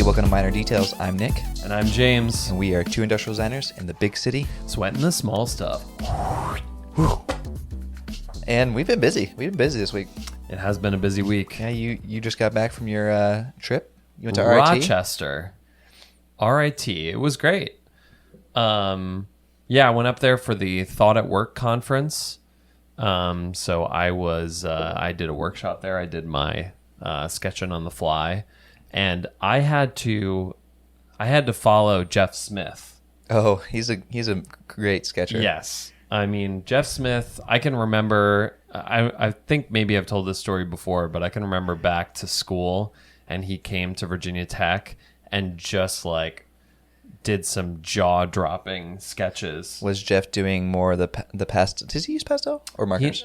welcome to Minor Details. I'm Nick. And I'm James. And we are two industrial designers in the big city. Sweating the small stuff. And we've been busy. This week. It has been a busy week. Yeah, you just got back from your trip. You went to Rochester. RIT. It was great. Yeah, I went up there for the Thought at Work conference. So I did a workshop there. I did my sketching on the fly. And I had to follow Jeff Smith. Oh, he's a great sketcher. Yes. I mean, Jeff Smith, I can remember, I think maybe I've told this story before, but I can remember back to school and he came to Virginia Tech and just like did some jaw-dropping sketches. Was Jeff doing more of the pastel? Does he use pastel or markers?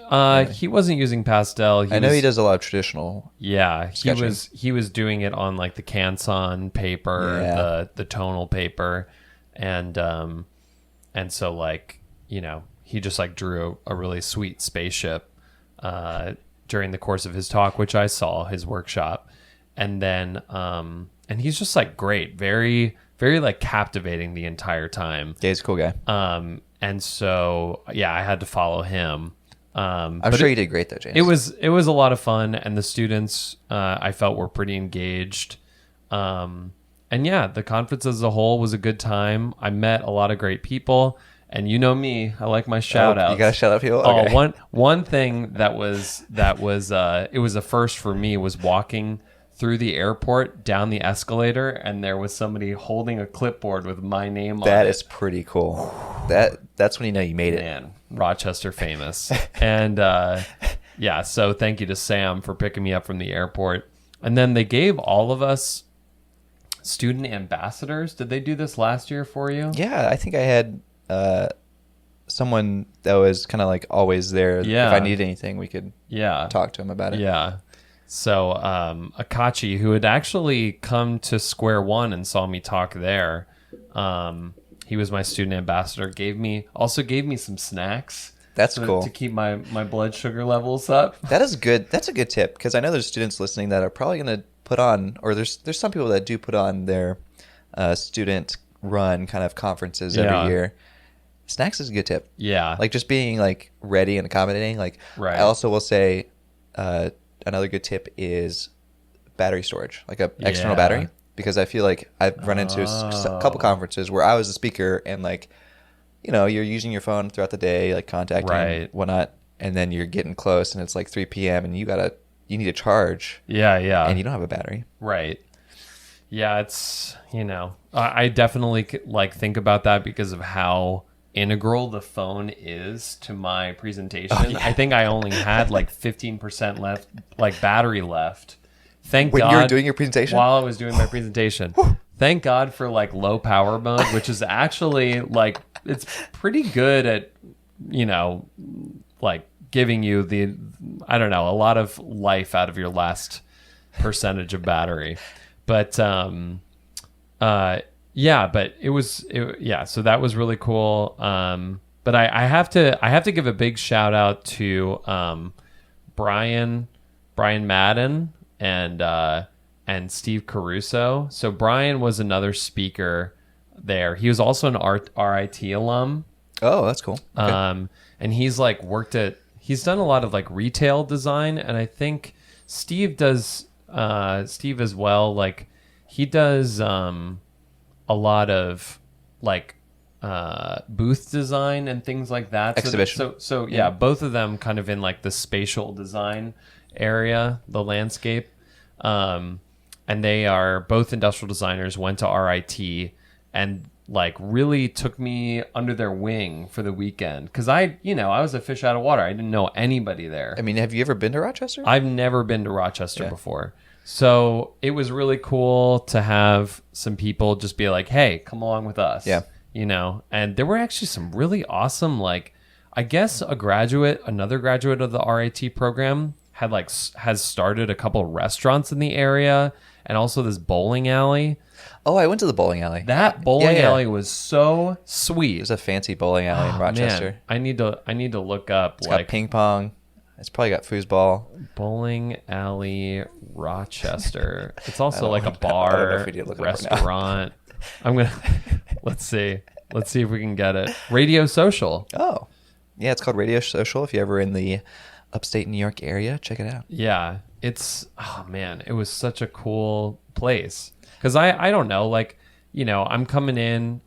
He wasn't using pastel. I know he does a lot of traditional. Yeah, sketching. he was doing it on like the Canson paper, the tonal paper, and so like, you know, he just like drew a really sweet spaceship during the course of his talk, which I saw his workshop, and then and he's just like great, very like captivating the entire time. Yeah, he's a cool guy. And so yeah, I had to follow him. I'm sure you did great though, James. It was a lot of fun, and the students I felt were pretty engaged. And yeah, the conference as a whole was a good time. I met a lot of great people, and you know me, I like my shout outs. You gotta shout out people. Okay. Oh, one thing that was it was a first for me was walking through the airport down the escalator, and there was somebody holding a clipboard with my name on it. That is pretty cool. That's when you know you made it. Man, Rochester famous. And yeah, so thank you to Sam for picking me up from the airport. And then they gave all of us student ambassadors. Did they do this last year for you? Yeah, I think I had someone that was kind of like always there. Yeah. If I needed anything, we could talk to him about it. Yeah. So Akachi, who had actually come to Square One and saw me talk there, he was my student ambassador, gave me some snacks. That's cool. To keep my blood sugar levels up. That is good. That's a good tip, because I know there's students listening that are probably going to put on, or there's some people that do put on their student run kind of conferences every year. Snacks is a good tip. Yeah. Like just being like ready and accommodating. Like right. I also will say another good tip is battery storage, like a external battery, because I feel like I've run into a couple conferences where I was a speaker and like, you know, you're using your phone throughout the day, like contacting and whatnot, and then you're getting close and it's like 3 p.m. and you need to charge. Yeah. And you don't have a battery. Right. Yeah, it's, you know, I definitely like think about that because of how integral the phone is to my presentation. Oh, yeah. I think I only had like 15% left, like battery left. Thank God. When you were doing your presentation? While I was doing my presentation. Thank God for like low power mode, which is actually like, it's pretty good at, you know, like giving you a lot of life out of your last percentage of battery. But, yeah, but so that was really cool. But I have to give a big shout out to Brian Madden and Steve Caruso. So Brian was another speaker there. He was also an RIT alum. Oh, that's cool. Okay. And he's done a lot of like retail design, and I think Steve as well. Like he does a lot of like booth design and things like that. Exhibition. So yeah, both of them kind of in like the spatial design area, the landscape. And they are both industrial designers, went to RIT, and like really took me under their wing for the weekend. Because I was a fish out of water. I didn't know anybody there. I mean, have you ever been to Rochester? I've never been to Rochester before. So it was really cool to have some people just be like, hey, come along with us. Yeah. You know, and there were actually some really awesome, like, I guess another graduate of the RIT program has started a couple restaurants in the area, and also this bowling alley. Oh, I went to the bowling alley. That bowling alley was so sweet. There's a fancy bowling alley in Rochester. Man, I need to look up. It's got ping pong. It's probably got foosball. Bowling Alley, Rochester. It's also like a I don't know bar, if we need to look it up right now. restaurant. I'm gonna let's see if we can get it. Radio Social. Oh, yeah, it's called Radio Social. If you're ever in the upstate New York area, check it out. Yeah, oh man, it was such a cool place. Because I don't know, like, you know, I'm coming in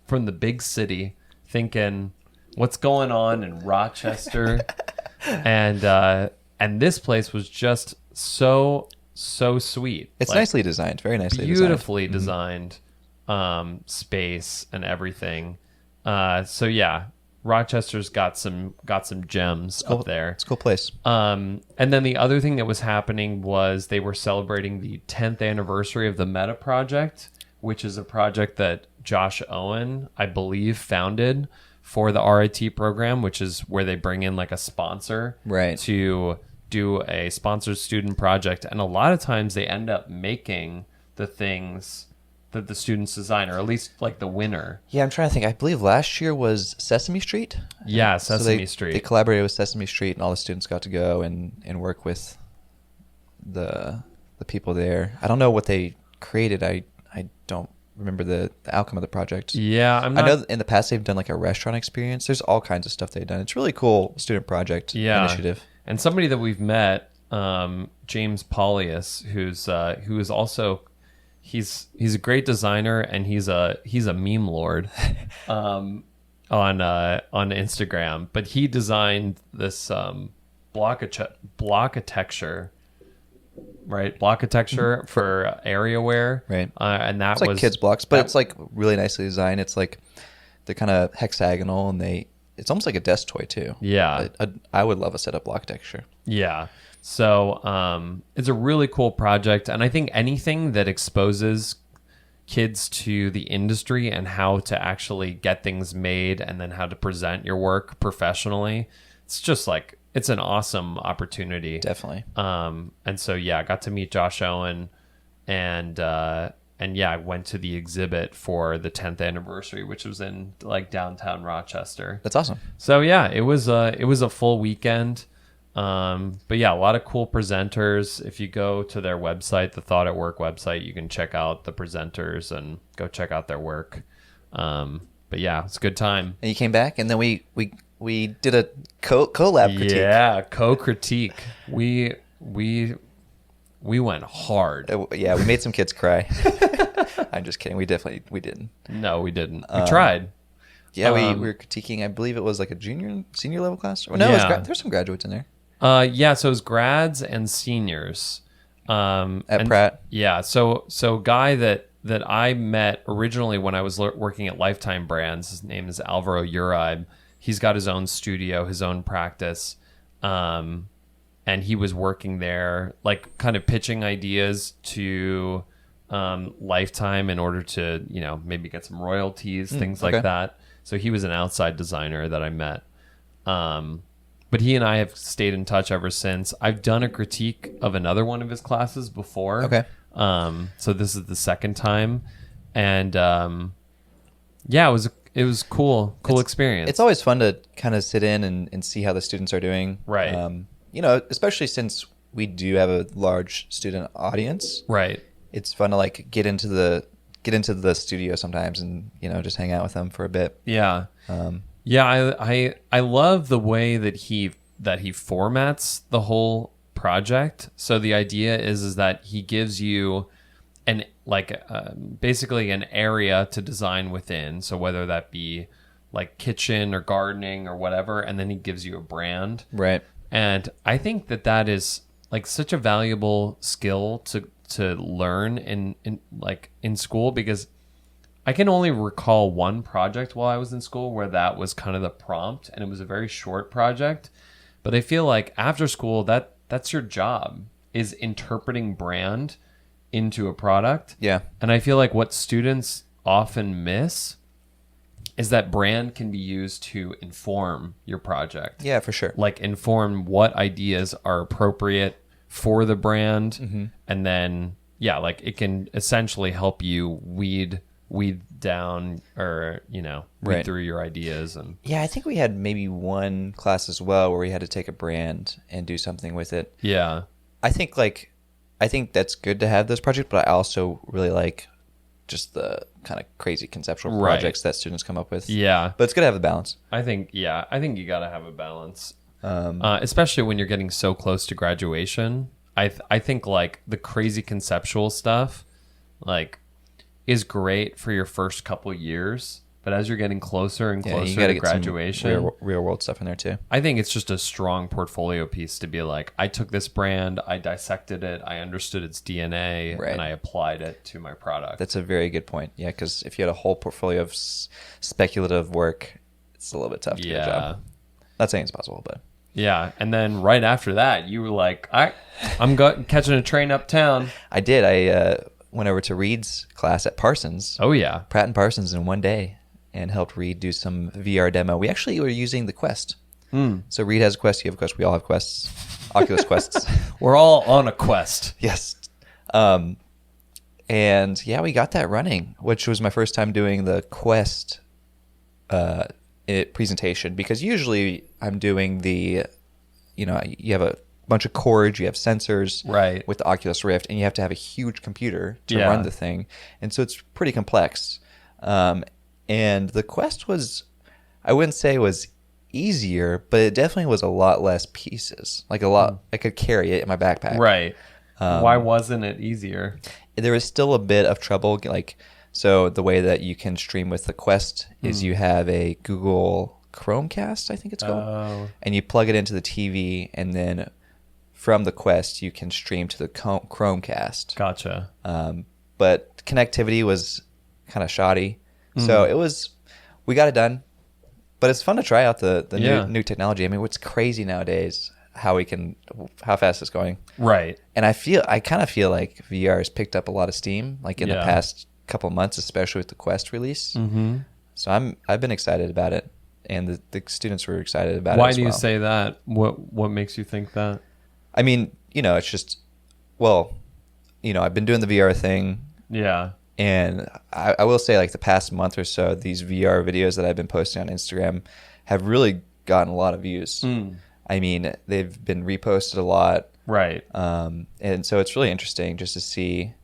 from the big city thinking, what's going on in Rochester? and this place was just so sweet. It's like, nicely designed, very nicely beautifully designed. space and everything. So yeah, Rochester's got some gems up there. It's a cool place. And then the other thing that was happening was they were celebrating the 10th anniversary of the Meta Project, which is a project that Josh Owen, I believe, founded for the RIT program, which is where they bring in like a sponsor to do a sponsored student project. And a lot of times they end up making the things that the students design, or at least like the winner. Yeah, I'm trying to think. I believe last year was Sesame Street. Yeah, Sesame Street. They collaborated with Sesame Street, and all the students got to go and work with the people there. I don't know what they created. I don't remember the outcome of the project. Yeah, I know in the past they've done like a restaurant experience. There's all kinds of stuff they've done. It's really cool student project initiative. And somebody that we've met, James Paulius, who is also he's a great designer, and he's a meme lord on Instagram. But he designed this blockatecture. Right, blockatecture for AreaWare, right? And that it's like was kids blocks, but it's like really nicely designed. It's like they're kind of hexagonal, and it's almost like a desk toy too. Yeah, I would love a set of blockatecture. Yeah, so it's a really cool project, and I think anything that exposes kids to the industry and how to actually get things made, and then how to present your work professionally, it's just like. It's an awesome opportunity. Definitely. And so, yeah, I got to meet Josh Owen, and yeah, I went to the exhibit for the 10th anniversary, which was in like downtown Rochester. That's awesome. So yeah, it was a full weekend. But yeah, a lot of cool presenters. If you go to their website, the Thought at Work website, you can check out the presenters and go check out their work. But yeah, it's a good time. And you came back, and then we did a collab critique. Yeah, co-critique. We went hard. Yeah, we made some kids cry. I'm just kidding. We didn't. No, we didn't. We tried. Yeah, we were critiquing. I believe it was like a senior level class. Or no, there's some graduates in there. Yeah, so it was grads and seniors. At Pratt. Yeah, so guy that I met originally when I was working at Lifetime Brands. His name is Alvaro Uribe. He's got his own studio, his own practice, and he was working there, like kind of pitching ideas to Lifetime in order to, maybe get some royalties, things like that. So he was an outside designer that I met. But he and I have stayed in touch ever since. I've done a critique of another one of his classes before. Okay. So this is the second time, and yeah, it was cool experience. It's always fun to kind of sit in and see how the students are doing. Right. Especially since we do have a large student audience. Right. It's fun to like get into the studio sometimes and just hang out with them for a bit. Yeah. I love the way that he formats the whole project. So the idea is that he gives you basically an area to design within. So whether that be like kitchen or gardening or whatever, and then he gives you a brand. Right. And I think that is like such a valuable skill to learn in school, because I can only recall one project while I was in school where that was kind of the prompt, and it was a very short project. But I feel like after school, that's your job, is interpreting brand into a product. Yeah. And I feel like what students often miss is that brand can be used to inform your project. Yeah, for sure. Like inform what ideas are appropriate for the brand. Mm-hmm. And then, yeah, like it can essentially help you weed weed down or, read Right. through your ideas. And Yeah, I think we had maybe one class as well where we had to take a brand and do something with it. yeah. I think that's good to have those projects, but I also really like just the kind of crazy conceptual Right. projects that students come up with. Yeah. But it's good to have a balance. I think you got to have a balance. Especially when you're getting so close to graduation. I think like the crazy conceptual stuff like is great for your first couple years, but as you're getting closer and You closer gotta to get some graduation, real world stuff in there too. I think it's just a strong portfolio piece to be like, I took this brand, I dissected it, I understood its DNA, Right. and I applied it to my product. That's a very good point. Yeah, because if you had a whole portfolio of speculative work, it's a little bit tough to get a job. Not saying it's possible, but Yeah, and then right after that, you were like, I'm catching a train uptown. I did. I went over to Reed's class at Parsons. Oh, yeah. Pratt and Parsons in one day and helped Reed do some VR demo. We actually were using the Quest. So Reed has a Quest, you have a Quest, we all have Quests, Oculus Quests. We're all on a quest. Yes. And yeah, we got that running, which was my first time doing the Quest presentation, because usually I'm doing the, you have a bunch of cords, you have sensors Right. with the Oculus Rift, and you have to have a huge computer to Yeah. run the thing. And so it's pretty complex. And the Quest I wouldn't say was easier, but it definitely was a lot less pieces. Like a lot, I could carry it in my backpack. Right. Why wasn't it easier? There was still a bit of trouble. So the way that you can stream with the Quest is you have a Google Chromecast, I think it's called. Oh. And you plug it into the TV, and then from the Quest, you can stream to the Chromecast. Gotcha. But connectivity was kind of shoddy. So we got it done. But it's fun to try out the new technology. I mean, what's crazy nowadays, how fast it's going. Right. And I kind of feel like VR has picked up a lot of steam, like in the past couple of months, especially with the Quest release. Mm-hmm. So I've been excited about it, and the students were excited about it. Why as do you well. say that? What makes you think that? I mean, it's just, I've been doing the VR thing, Yeah. and I will say, like the past month or so, these VR videos that I've been posting on Instagram have really gotten a lot of views. I mean, they've been reposted a lot. Right. And so it's really interesting just to see.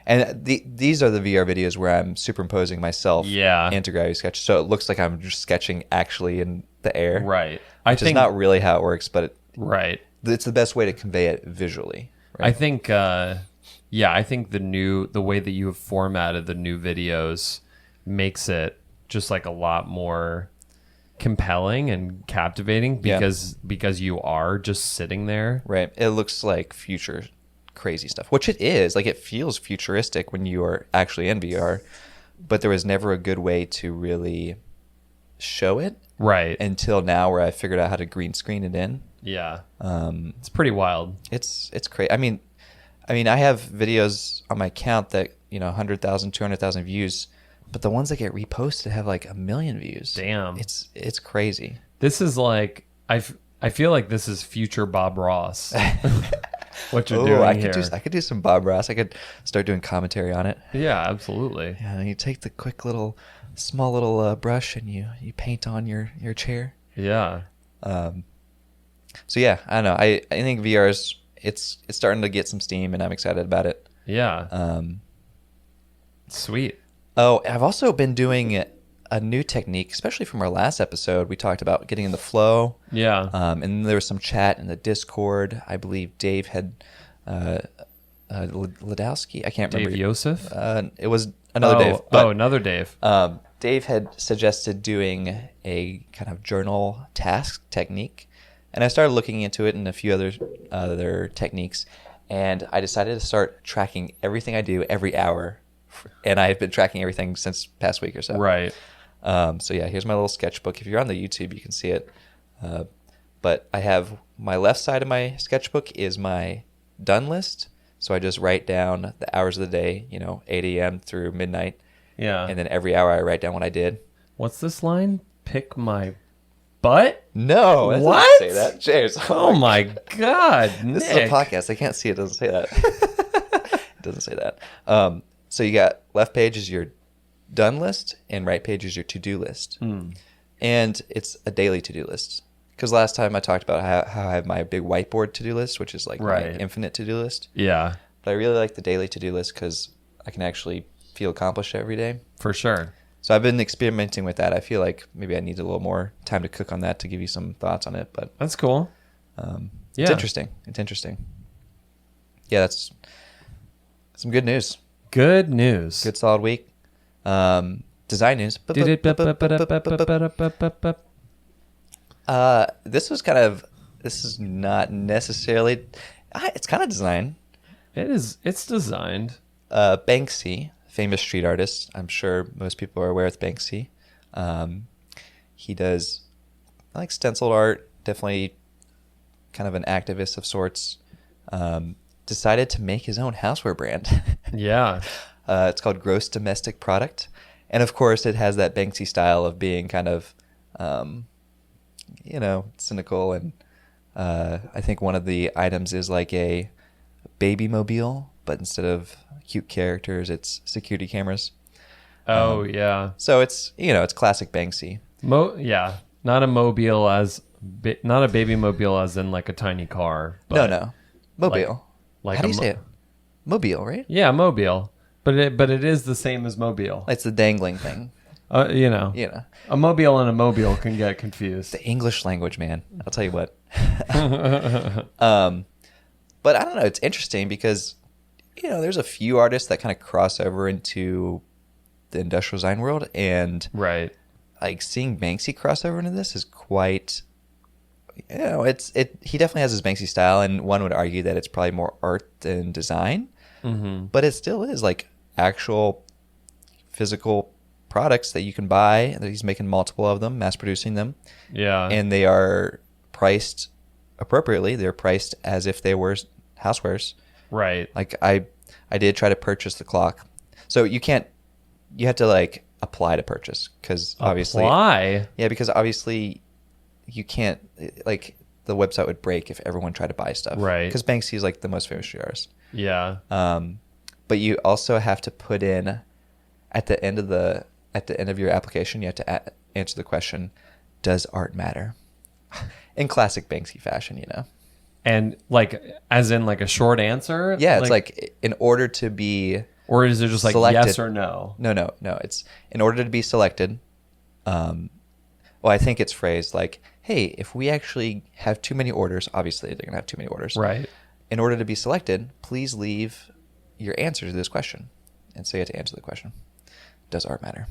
And these are the VR videos where I'm superimposing myself into Gravity Sketch. So it looks like I'm just sketching actually in the air. Right. Which is not really how it works, but right. It's the best way to convey it visually. Right? I think, I think the way that you have formatted the new videos makes it just like a lot more compelling and captivating because you are just sitting there. Right. It looks like future crazy stuff, which it is. Like, it feels futuristic when you are actually in VR, but there was never a good way to really show it. Right. Until now, where I figured out how to green screen it in. Yeah. It's pretty wild. It's crazy. I mean, I have videos on my account that, 100,000, 200,000 views, but the ones that get reposted have like 1 million views. Damn. It's crazy. This is like, I feel like this is future Bob Ross. What you're doing here. I could do some Bob Ross. I could start doing commentary on it. Yeah, absolutely. Yeah, you take the small little brush and you paint on your chair. Yeah. So yeah, I don't know. I think VR it's starting to get some steam, and I'm excited about it. Yeah. Sweet. Oh, I've also been doing a new technique, especially from our last episode. We talked about getting in the flow. Yeah. And there was some chat in the Discord. I believe Dave had Ladowski. I can't remember. Dave Yosef? It was another Dave. Another Dave. Dave had suggested doing a kind of journal task technique, and I started looking into it and a few other techniques, and I decided to start tracking everything I do every hour, and I've been tracking everything since past week or so. Right. So yeah, here's my little sketchbook. If you're on the YouTube, you can see it. But I have my left side of my sketchbook is my done list. So I just write down the hours of the day, 8 a.m. through midnight. Yeah. And then every hour I write down what I did. What's this line? Pick my butt? No, that what? doesn't say that. Cheers. Oh my God, This Nick. is a podcast. I can't see it. It doesn't say that. It doesn't say that. So you got left page is your done list, and right page is your to-do list. And it's a daily to-do list. Because last time I talked about how I have my big whiteboard to-do list, which is like my infinite to-do list. Yeah. But I really like the daily to-do list because I can actually feel accomplished every day. For sure. So I've been experimenting with that. I feel like maybe I need a little more time to cook on that to give you some thoughts on it. But that's cool. It's interesting. It's interesting. Yeah, that's some good news. Good news. Good solid week. Design news. This is not necessarily, it's kind of design. It's designed. Banksy, famous street artist. I'm sure most people are aware of Banksy. He does like stenciled art, definitely kind of an activist of sorts. Decided to make his own houseware brand. Yeah. It's called Gross Domestic Product. And of course, it has that Banksy style of being kind of, cynical. And I think one of the items is like a baby mobile, but instead of cute characters, it's security cameras. Oh, yeah. So it's, it's classic Banksy. Yeah. Not a mobile not a baby mobile as in like a tiny car. But no. Mobile. Like How do you say it? Mobile, right? Yeah, mobile. But it is the same as mobile. It's the dangling thing. A mobile and a mobile can get confused. The English language, man. I'll tell you what. But I don't know. It's interesting because, there's a few artists that kind of cross over into the industrial design world. And right. Like seeing Banksy cross over into this is quite, he definitely has his Banksy style. And one would argue that it's probably more art than design. Mm-hmm. But it still is like actual physical products that you can buy. That he's making multiple of them, mass producing them. Yeah. And they are priced appropriately. They're priced as if they were housewares. Right. Like I did try to purchase the clock. So you have to like apply to purchase because obviously. Apply? Yeah, because obviously you can't, like the website would break if everyone tried to buy stuff. Right. Because Banksy is like the most famous street artist. Yeah. But you also have to put in at the end of your application, you have to answer the question, does art matter? In classic Banksy fashion, And like, as in like a short answer? Yeah, it's like in order to be or is it just like selected, yes or no? No. It's in order to be selected. I think it's phrased like, hey, if we actually have too many orders, obviously they're going to have too many orders. Right. In order to be selected, please leave your answer to this question. And so you have to answer the question. Does art matter?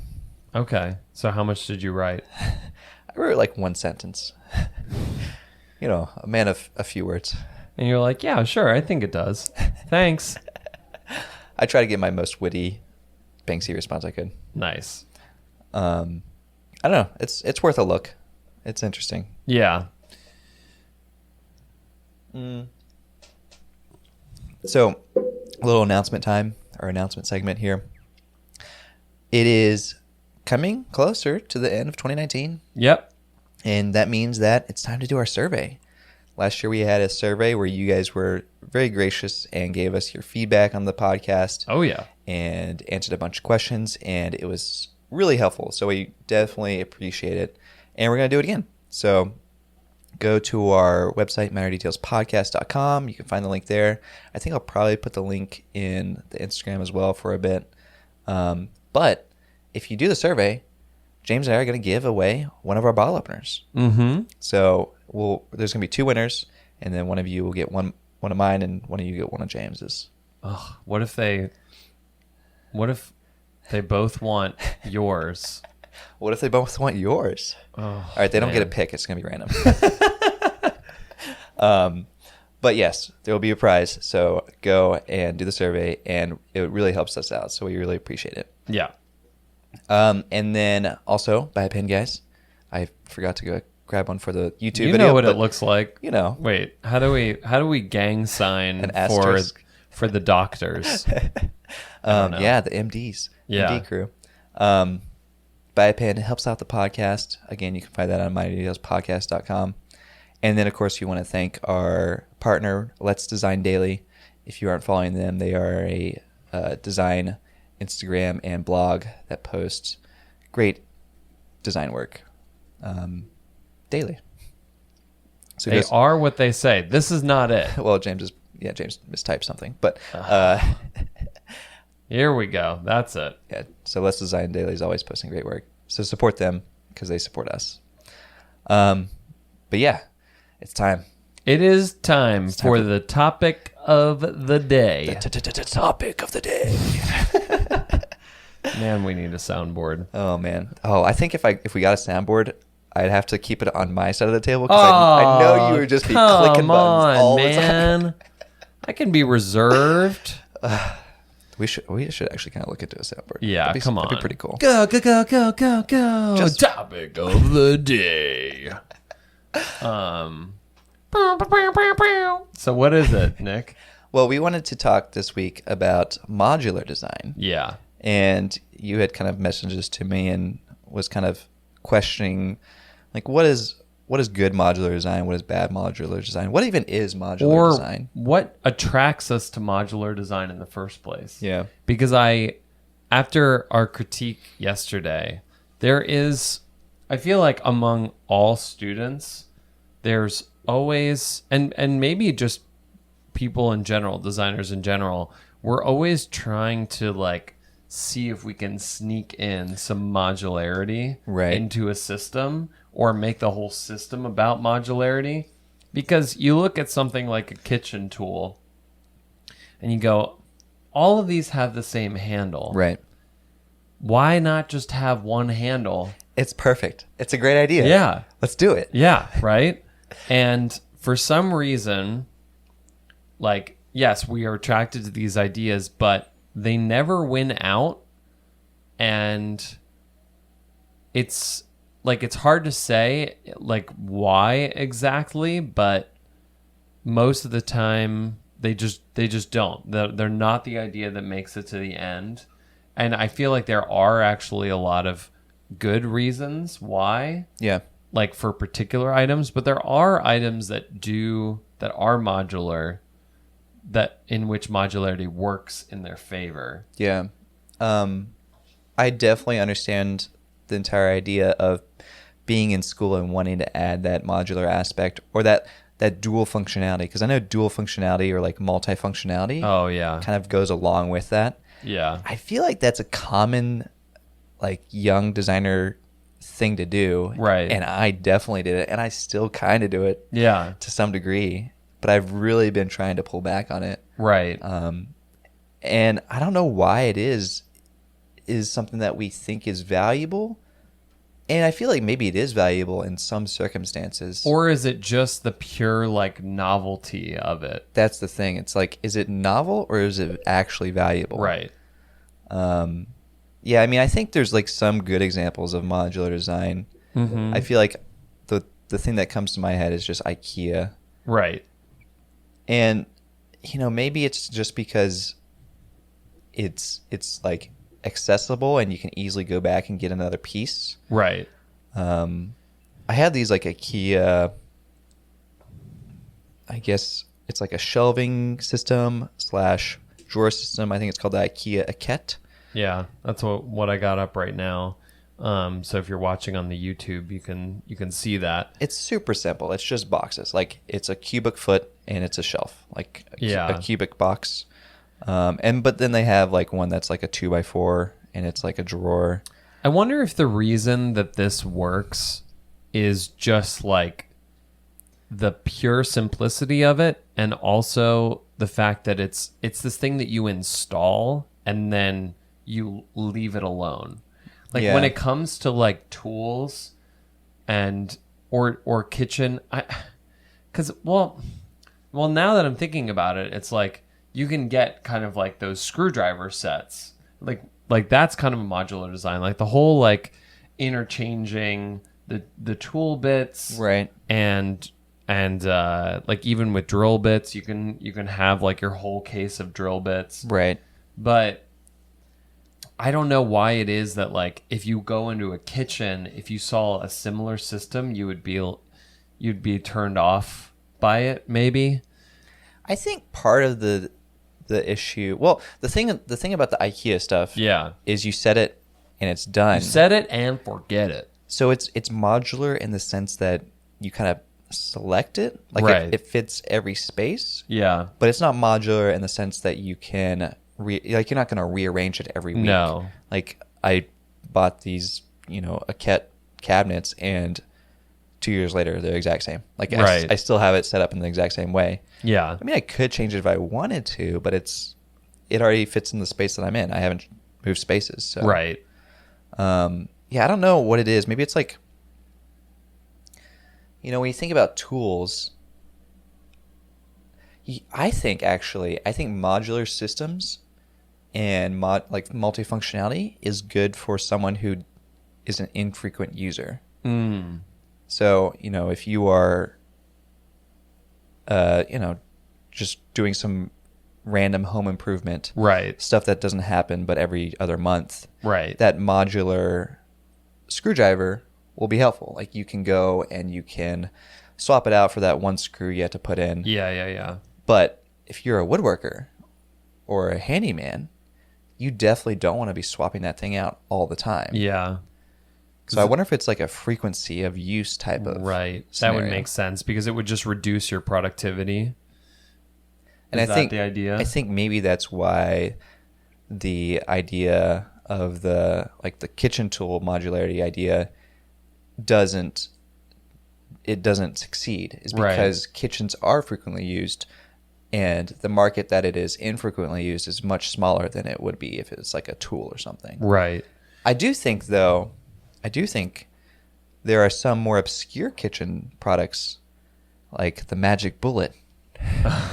Okay. So how much did you write? I wrote like one sentence. A man of a few words. And you're like, yeah, sure, I think it does. Thanks. I try to get my most witty Banksy response I could. Nice. I don't know. It's worth a look. It's interesting. Yeah. So, a little announcement time, or announcement segment here. It is coming closer to the end of 2019. Yep. And that means that it's time to do our survey. Last year we had a survey where you guys were very gracious and gave us your feedback on the podcast. Oh, yeah. And answered a bunch of questions, and it was really helpful. So we definitely appreciate it. And we're going to do it again. So go to our website, matterdetailspodcast.com. You can find the link there. I think I'll probably put the link in the Instagram as well for a bit. But if you do the survey, James and I are going to give away one of our bottle openers. Mm-hmm. So there's going to be two winners, and then one of you will get one of mine, and one of you get one of James's. Ugh, what if they both want yours? What if they both want yours? Oh, all right, they don't get a pick. It's going to be random. But yes, there will be a prize. So go and do the survey, and it really helps us out. So we really appreciate it. Yeah. And then also buy a pen, guys. I forgot to go grab one for the YouTube video. You know what it looks like. Wait, how do we gang sign for the doctors? Yeah, the MDs. Yeah. MD crew. Buy a pen. It helps out the podcast. Again, you can find that on matterdetailspodcast.com. And then, of course, you want to thank our partner, Let's Design Daily. If you aren't following them, they are a design Instagram and blog that post great design work daily. So they are what they say. This is not it. Well, James mistyped something, but here we go. That's it. Yeah. So Less Design Daily is always posting great work. So support them because they support us. But yeah, it's time. It is time for the topic of the day. The topic of the day. Man, we need a soundboard. Oh man. Oh, I think if we got a soundboard, I'd have to keep it on my side of the table because I know you would just be clicking buttons all the time. I can be reserved. We should actually kind of look into a soundboard. Yeah, come on. That'd be pretty cool. Go. Just topic of the day. So what is it, Nick? Well, we wanted to talk this week about modular design. Yeah. And you had kind of messages to me and was kind of questioning, like, what is good modular design? What is bad modular design? What even is modular design? What attracts us to modular design in the first place? Yeah. Because after our critique yesterday, I feel like among all students, there's always, and maybe just people in general, designers in general, we're always trying to like see if we can sneak in some modularity into a system or make the whole system about modularity. Because you look at something like a kitchen tool and you go, all of these have the same handle. Right. Why not just have one handle? It's perfect. It's a great idea. Yeah. Let's do it. Yeah, right? And for some reason, like, yes, we are attracted to these ideas, but they never win out. And it's hard to say like why exactly, but most of the time they just don't. They're not the idea that makes it to the end. And I feel like there are actually a lot of good reasons why. Yeah. Like for particular items, but there are items that are modular, that in which modularity works in their favor. Yeah. I definitely understand the entire idea of being in school and wanting to add that modular aspect or that dual functionality, because I know dual functionality or like multifunctionality kind of goes along with that. Yeah. I feel like that's a common like young designer thing to do. Right. And I definitely did it, and I still kind of do it. Yeah. To some degree, but I've really been trying to pull back on it. Right. And I don't know why it is something that we think is valuable. And I feel like maybe it is valuable in some circumstances. Or is it just the pure like novelty of it? That's the thing. It's like, is it novel or is it actually valuable? Right. Yeah, I mean, I think there's like some good examples of modular design. Mm-hmm. I feel like the thing that comes to my head is just IKEA. Right. And, maybe it's just because it's like accessible and you can easily go back and get another piece. Right. I had these like IKEA, I guess it's like a shelving system / drawer system. I think it's called the IKEA Aket. Yeah, that's what I got up right now. So if you're watching on the YouTube, you can see that. It's super simple. It's just boxes. Like it's a cubic foot and it's a shelf, like a cubic box. But then they have like one that's like a 2x4 and it's like a drawer. I wonder if the reason that this works is just like the pure simplicity of it, and also the fact that it's this thing that you install and then you leave it alone. Like when it comes to like tools and or kitchen, well now that I'm thinking about it, it's like you can get kind of like those screwdriver sets. Like that's kind of a modular design. Like the whole like interchanging the tool bits. Right. And like even with drill bits, you can have like your whole case of drill bits. Right. But I don't know why it is that like if you go into a kitchen, if you saw a similar system, you'd be turned off by it, maybe. I think part of the the issue. Well, the thing about the IKEA stuff, is you set it and it's done. You set it and forget it. So it's modular in the sense that you kind of select it, like it fits every space. Yeah, but it's not modular in the sense that you can you're not going to rearrange it every week. No, like I bought these, a cabinets, and 2 years later they're the exact same. Like I still have it set up in the exact same way. Yeah, I mean, I could change it if I wanted to, but it already fits in the space that I'm in. I haven't moved spaces. So. Right. Yeah, I don't know what it is. Maybe it's like, when you think about tools, I think modular systems and multifunctionality is good for someone who is an infrequent user. So, if you are, just doing some random home improvement, stuff that doesn't happen but every other month, that modular screwdriver will be helpful. Like you can go and you can swap it out for that one screw you have to put in. Yeah. But if you're a woodworker or a handyman, you definitely don't want to be swapping that thing out all the time. Yeah. So I wonder if it's like a frequency of use type of scenario. That would make sense because it would just reduce your productivity. And Is that the idea? I think maybe that's why the idea of the kitchen tool modularity idea doesn't succeed, is because kitchens are frequently used, and the market that it is infrequently used is much smaller than it would be if it's like a tool or something. Right. I do think there are some more obscure kitchen products like the Magic Bullet.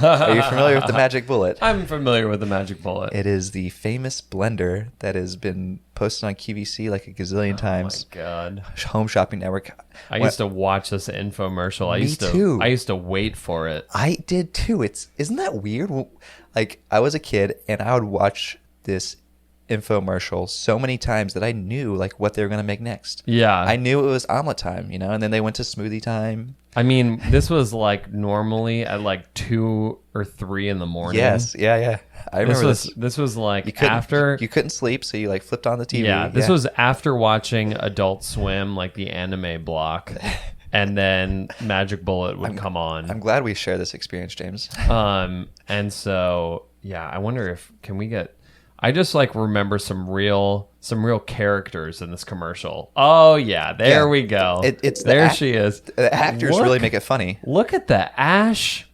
Are you familiar with the Magic Bullet? I'm familiar with the Magic Bullet. It is the famous blender that has been posted on QVC like a gazillion times. Oh my God. Home Shopping Network. I used to watch this infomercial. too. I used to wait for it. I did too. Isn't that weird? Like I was a kid and I would watch this infomercial so many times that I knew like what they were going to make next. Yeah. I knew it was omelet time, and then they went to smoothie time. I mean, this was like normally at like 2 or 3 in the morning. Yes. Yeah. I remember this was like after you couldn't sleep, so you like flipped on the TV. Yeah. This was after watching Adult Swim, like the anime block. And then Magic Bullet would come on. I'm glad we share this experience, James. And so, yeah, I wonder can we get... I just like remember some real characters in this commercial. Oh yeah, there we go. It's she is. The actors really make it funny. Look at the ash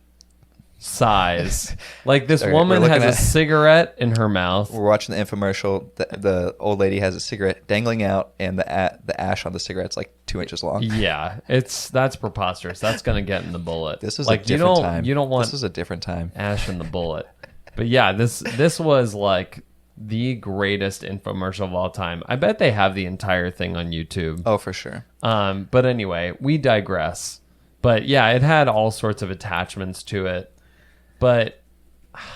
size. Like this woman has a cigarette in her mouth. We're watching the infomercial. The old lady has a cigarette dangling out, and the ash on the cigarette's like 2 inches long. Yeah, that's preposterous. That's gonna get in the bullet. This was like a different time. You don't want. This was a different time. Ash in the bullet. But yeah, this was like the greatest infomercial of all time. I bet they have the entire thing on YouTube. Oh, for sure. But anyway, we digress. But yeah, it had all sorts of attachments to it. But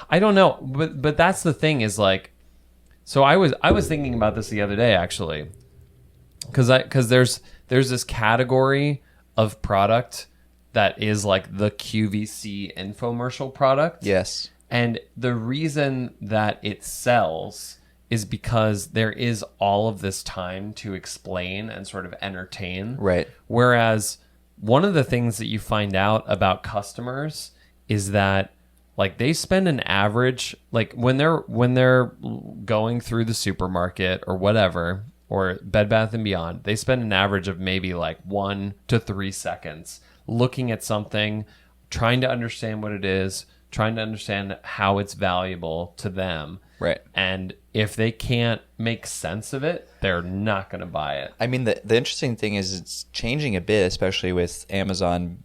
I don't know. But that's the thing is like, so I was thinking about this the other day actually, because there's this category of product that is like the QVC infomercial product. Yes. And the reason that it sells is because there is all of this time to explain and sort of entertain. Right. Whereas one of the things that you find out about customers is that like they spend an average, like when they're going through the supermarket or whatever, or Bed Bath & Beyond, they spend an average of maybe like 1 to 3 seconds looking at something, trying to understand what it is, trying to understand how it's valuable to them. Right. And if they can't make sense of it, they're not going to buy it. I mean, the interesting thing is it's changing a bit, especially with Amazon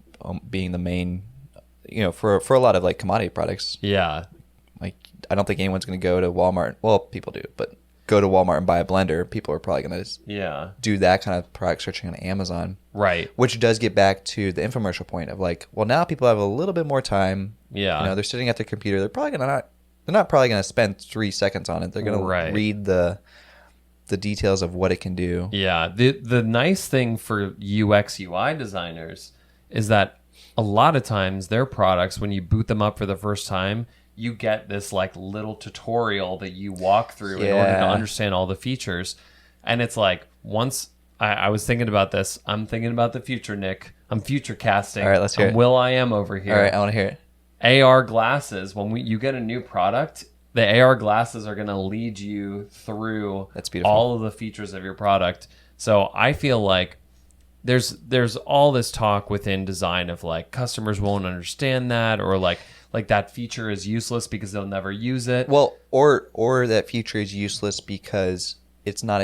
being the main, for a lot of like commodity products. Yeah. Like, I don't think anyone's going to go to Walmart. Well, people do, but go to Walmart and buy a blender. People are probably going to do that kind of product searching on Amazon. Right. Which does get back to the infomercial point of like, well, now people have a little bit more time. Yeah. They're sitting at their computer. They're not probably going to spend 3 seconds on it. They're going to read the details of what it can do. Yeah. The nice thing for UX UI designers is that a lot of times their products, when you boot them up for the first time, you get this like little tutorial that you walk through in order to understand all the features. And it's like, once I was thinking about this, I'm thinking about the future, Nick. I'm future casting. All right, let's hear it. Will.i.am over here. All right, I want to hear it. AR glasses, when you get a new product, the AR glasses are going to lead you through That's beautiful. all of the features of your product. So I feel like there's all this talk within design of like customers won't understand that, or like that feature is useless because they'll never use it. Well, or that feature is useless because it's not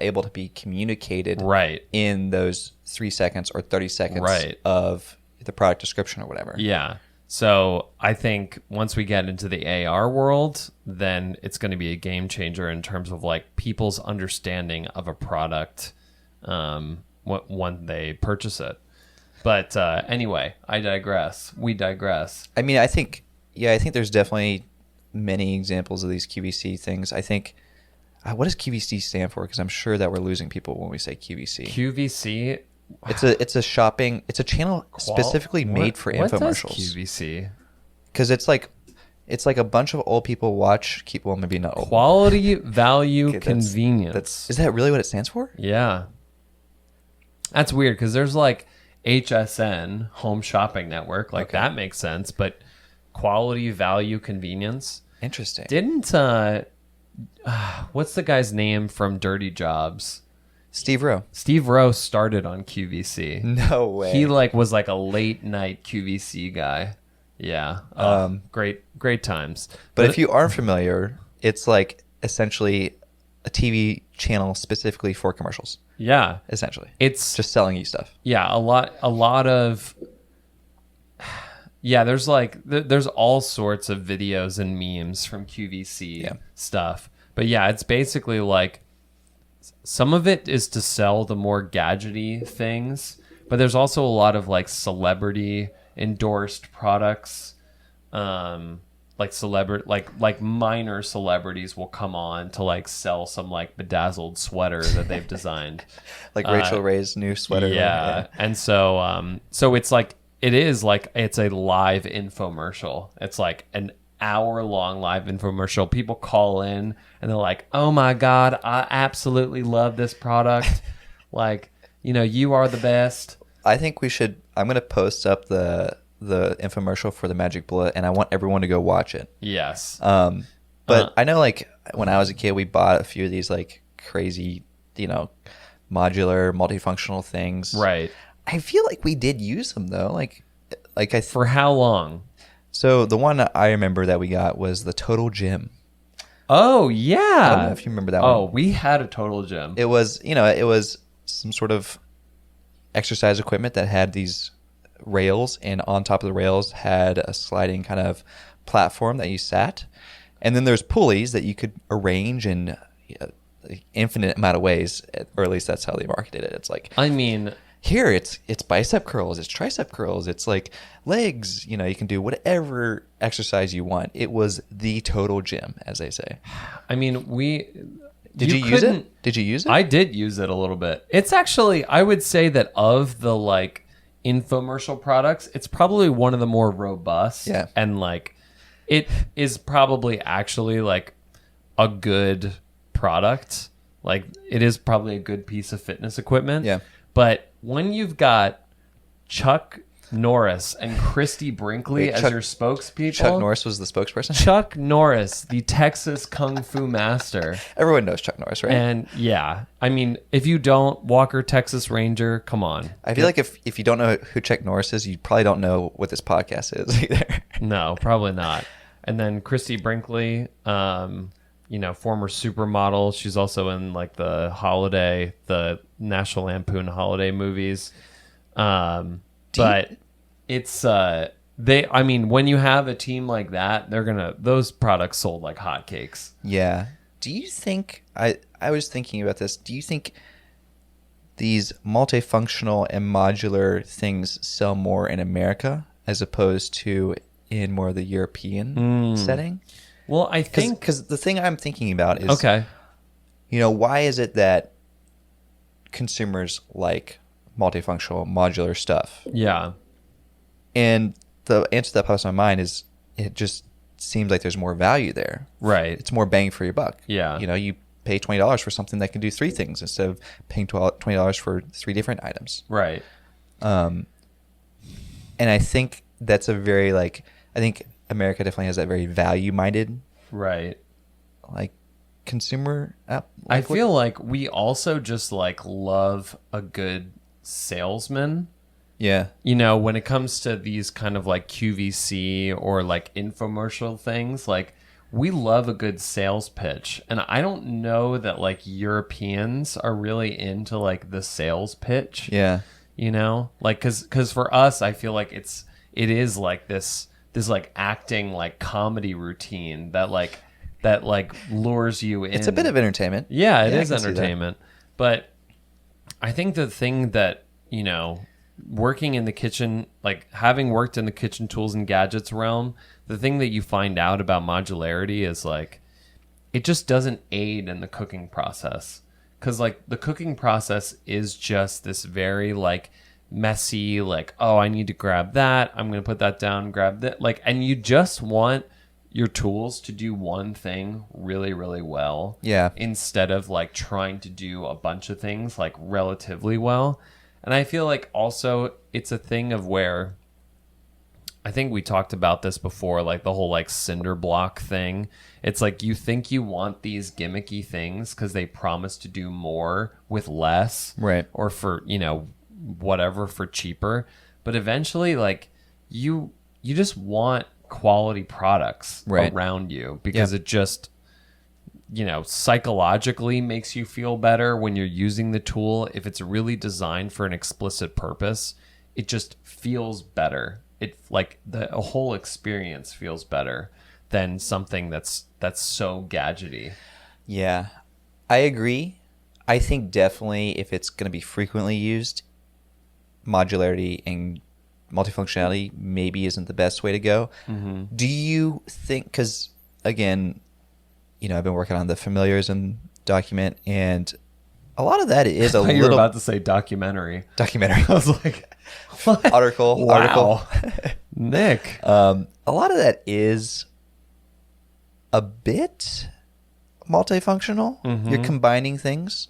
able to be communicated right in those 3 seconds or 30 seconds right. of the product description or whatever. Yeah. So I think once we get into the AR world, then it's going to be a game changer in terms of like people's understanding of a product when they purchase it. But anyway, I digress. We digress. I mean, I think there's definitely many examples of these QVC things. I think, what does QVC stand for? Because I'm sure that we're losing people when we say QVC. QVC. It's a channel specifically made for infomercials. What does QVC? Because it's like a bunch of old people watch. Well, maybe not old. Quality, value, convenience. Is that really what it stands for? Yeah. That's weird because there's like HSN, Home Shopping Network. Like that makes sense, but quality, value, convenience. Interesting. Didn't what's the guy's name from Dirty Jobs? Steve Rowe. Steve Rowe started on QVC. No way. He was like a late night QVC guy. Yeah. Great times. But if you aren't familiar, it's like essentially a TV channel specifically for commercials. Yeah. Essentially. It's just selling you stuff. Yeah, a lot of yeah, there's all sorts of videos and memes from QVC stuff. But yeah, it's basically like some of it is to sell the more gadgety things, but there's also a lot of like celebrity endorsed products. Like minor celebrities will come on to like sell some like bedazzled sweater that they've designed. Like Rachel Ray's new sweater. Yeah. And so it's like it's a live infomercial. It's like an hour-long live infomercial. People call in and they're like, "Oh my God, I absolutely love this product. Like, you are the best." I think I'm going to post up the infomercial for the Magic Bullet, and I want everyone to go watch it. Yes. But I know, like, when I was a kid, we bought a few of these, like, crazy, modular, multifunctional things. Right. I feel like we did use them, though. For how long? So the one I remember that we got was the Total Gym. Oh, yeah. I don't know if you remember that one. Oh, we had a Total Gym. It was, it was some sort of exercise equipment that had these rails, and on top of the rails had a sliding kind of platform that you sat, and then there's pulleys that you could arrange in infinite amount of ways, or at least that's how they marketed it. It's like, I mean, here it's bicep curls, it's tricep curls, it's like legs, you can do whatever exercise you want. It was the Total Gym, as they say. I mean, Did you use it? Did you use it? I did use it a little bit. It's actually, I would say that of the like infomercial products, it's probably one of the more robust. Yeah. And like, it is probably actually like a good product. Like, it is probably a good piece of fitness equipment. Yeah. But when you've got Chuck Norris and Christy Brinkley as your spokespeople. Chuck Norris was the spokesperson? Chuck Norris, the Texas Kung Fu master. Everyone knows Chuck Norris, right? And yeah, I mean, if you don't, Walker, Texas Ranger, come on. I feel like if you don't know who Chuck Norris is, you probably don't know what this podcast is either. No, probably not. And then Christy Brinkley, former supermodel. She's also in like the National Lampoon holiday movies. But it's when you have a team like that, those products sold like hotcakes. Yeah. Do you think I was thinking about this? Do you think these multifunctional and modular things sell more in America as opposed to in more of the European setting? Well, I think because the thing I'm thinking about is okay. Why is it that consumers like multifunctional modular stuff? Yeah. And the answer that pops in my mind is it just seems like there's more value there. Right. It's more bang for your buck. Yeah. You know, you pay $20 for something that can do 3 things instead of paying $20 for 3 different items. Right. And I think that's a very I think America definitely has that very value-minded, right, consumer app. I feel like we also just love a good salesman. Yeah. You know, when it comes to these kind of QVC or infomercial things, we love a good sales pitch. And I don't know that Europeans are really into the sales pitch. Yeah. You know, cause for us, I feel like it is this acting comedy routine that lures you in. It's a bit of entertainment. Yeah, it is entertainment. But I think the thing that, you know, working in the kitchen, having worked in the kitchen tools and gadgets realm, the thing that you find out about modularity is it just doesn't aid in the cooking process. Because the cooking process is just this very messy, oh, I need to grab that, I'm going to put that down, grab that. And you just want your tools to do one thing really, really well. Yeah. Instead of trying to do a bunch of things relatively well. And I feel also it's a thing of where I think we talked about this before, the whole cinder block thing. It's you think you want these gimmicky things because they promise to do more with less. Right. Or for, you know, whatever, for cheaper. But eventually, you just want quality products around you because it just, you know, psychologically makes you feel better when you're using the tool. If it's really designed for an explicit purpose, it just feels better. It the whole experience feels better than something that's so gadgety. Yeah, I agree. I think definitely if it's going to be frequently used, modularity and multifunctionality maybe isn't the best way to go. Mm-hmm. Do you think, because again, you know, I've been working on the familiarism document, and a lot of that is a little... You were about to say documentary. I was like, what? Article. Nick. A lot of that is a bit multifunctional. Mm-hmm. You're combining things.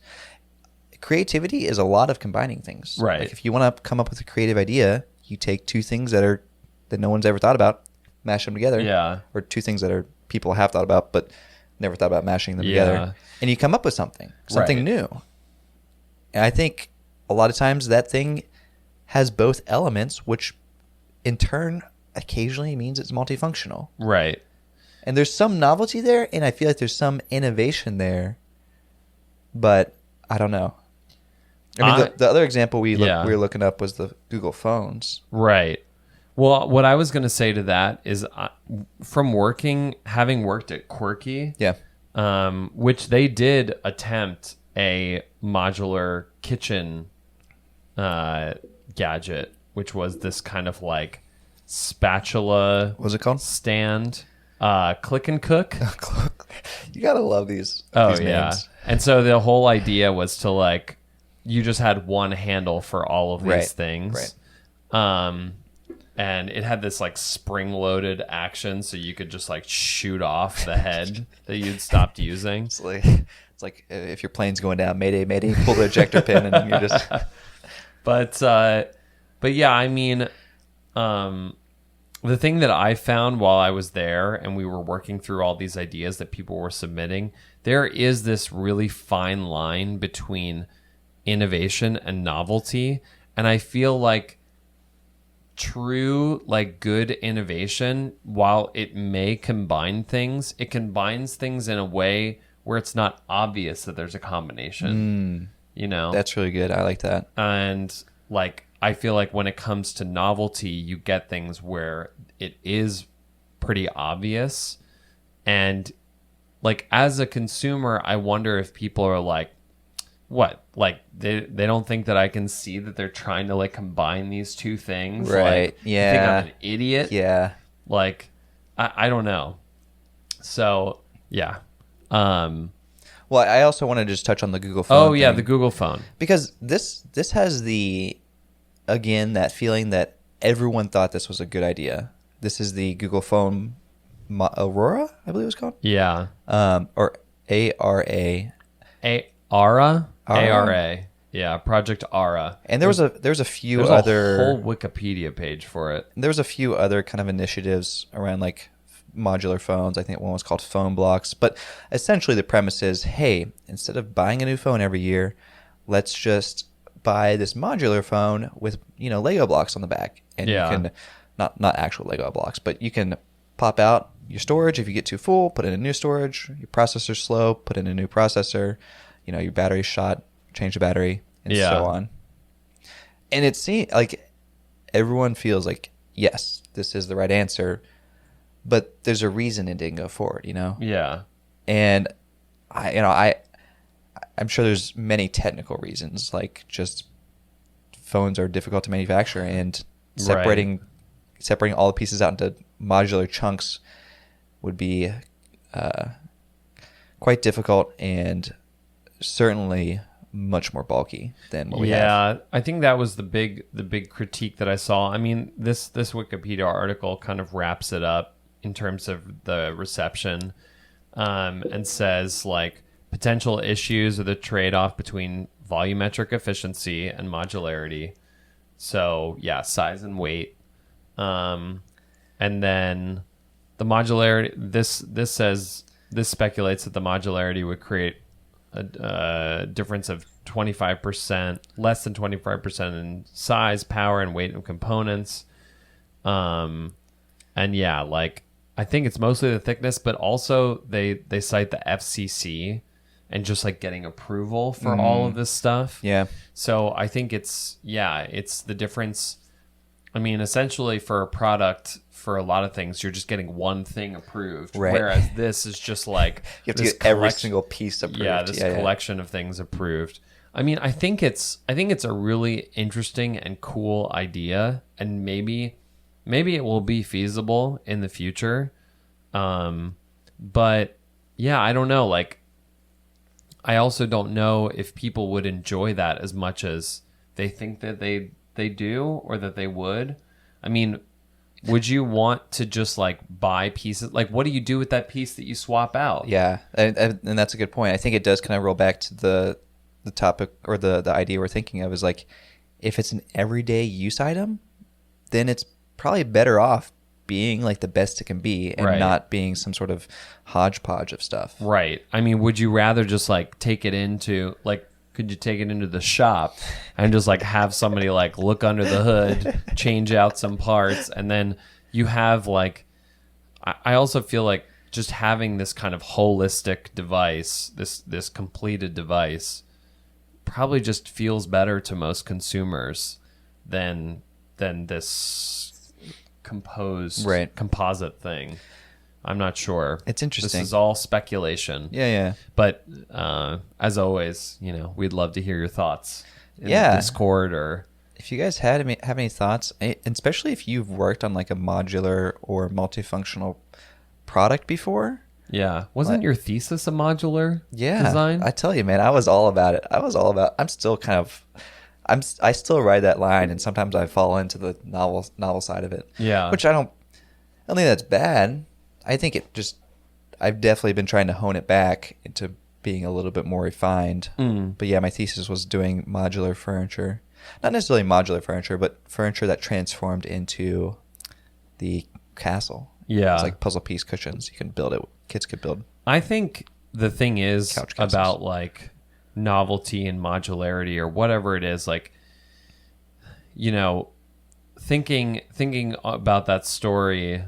Creativity is a lot of combining things. Right. If you want to come up with a creative idea, you take 2 things that no one's ever thought about, mash them together. Yeah. Or 2 things that people have thought about, but never thought about mashing them together. And you come up with something new. And I think a lot of times that thing has both elements, which in turn occasionally means it's multifunctional. Right. And there's some novelty there, and I feel like there's some innovation there, but I don't know. I mean, the other example we were looking up was the Google phones. Right. Well, what I was going to say to that is from having worked at Quirky, which they did attempt a modular kitchen gadget, which was this kind of spatula. What was it called? Stand. Click and Cook. You gotta love these. Oh, these yeah. names. And so the whole idea was to you just had one handle for all of these things. Right. And it had this spring-loaded action, so you could just shoot off the head that you'd stopped using. It's like if your plane's going down, mayday, mayday, pull the ejector pin, and you're just. But yeah, I mean, the thing that I found while I was there and we were working through all these ideas that people were submitting, there is this really fine line between innovation and novelty, and I feel like true good innovation, while it may combine things, it combines things in a way where it's not obvious that there's a combination. You know, that's really good. I like that. And I feel like when it comes to novelty, you get things where it is pretty obvious, and as a consumer, I wonder if people are what? They don't think that I can see that they're trying to combine these 2 things. Right. Yeah. You think I'm an idiot? Yeah. I don't know. So, yeah. Well, I also want to just touch on the Google phone. Oh, yeah, the Google phone. Because this has that feeling that everyone thought this was a good idea. This is the Google phone Aurora, I believe it was called. Yeah. Or ARA. ARA? ARA. Yeah, Project ARA. And there was a few There's other a whole Wikipedia page for it. There was a few other kind of initiatives around like modular phones. I think one was called Phone Blocks. But essentially the premise is, hey, instead of buying a new phone every year, let's just buy this modular phone with, Lego blocks on the back. And you can, not actual Lego blocks, but you can pop out your storage. If you get too full, put in a new storage. Your processor's slow, put in a new processor. Your battery's shot, change the battery, and so on. And it seems like everyone feels like, yes, this is the right answer, but there's a reason it didn't go forward, Yeah. And I'm sure there's many technical reasons, like just phones are difficult to manufacture, and separating all the pieces out into modular chunks would be quite difficult and certainly much more bulky than what we have. Yeah, I think that was the big critique that I saw. I mean, this Wikipedia article kind of wraps it up in terms of the reception, and says like potential issues are the trade-off between volumetric efficiency and modularity. So yeah, size and weight, and then the modularity. This speculates that the modularity would create a difference of 25%, less than 25% in size, power, and weight of components. And yeah, like I think it's mostly the thickness, but also they cite the FCC and just like getting approval for all of this stuff. Yeah. So I think it's the difference. I mean, essentially for a product, for a lot of things, you're just getting one thing approved. Right. Whereas this is just like you have to get every single piece approved. Yeah, this collection of things approved. I mean, I think it's a really interesting and cool idea, and maybe it will be feasible in the future. But yeah, I don't know. Like, I also don't know if people would enjoy that as much as they think that they do, or that they would. I mean, would you want to just like buy pieces? Like, what do you do with that piece that you swap out? Yeah, and that's a good point. I think it does kind of roll back to the topic, or the idea we're thinking of, is like, if it's an everyday use item, then it's probably better off being like the best it can be, and not being some sort of hodgepodge of stuff. Right. I mean, would you rather just like take it into like, could you take it into the shop and just like have somebody like look under the hood, change out some parts, and then you have like, I also feel like just having this kind of holistic device, this completed device, probably just feels better to most consumers than this composite thing. I'm not sure. It's interesting. This is all speculation. Yeah. But as always, we'd love to hear your thoughts in the Discord, or if you guys have any thoughts, especially if you've worked on like a modular or multifunctional product before. Yeah. Wasn't your thesis a modular design? I tell you, man, I was all about it. I'm still kind of, I still ride that line, and sometimes I fall into the novel side of it. Yeah. Which I don't think that's bad. I think I've definitely been trying to hone it back into being a little bit more refined. But yeah, my thesis was doing modular furniture. Not necessarily modular furniture, but furniture that transformed into the castle. Yeah. It's like puzzle piece cushions. You can build it. Kids could build. I think the thing is about like novelty and modularity, or whatever it is, like, thinking about that story,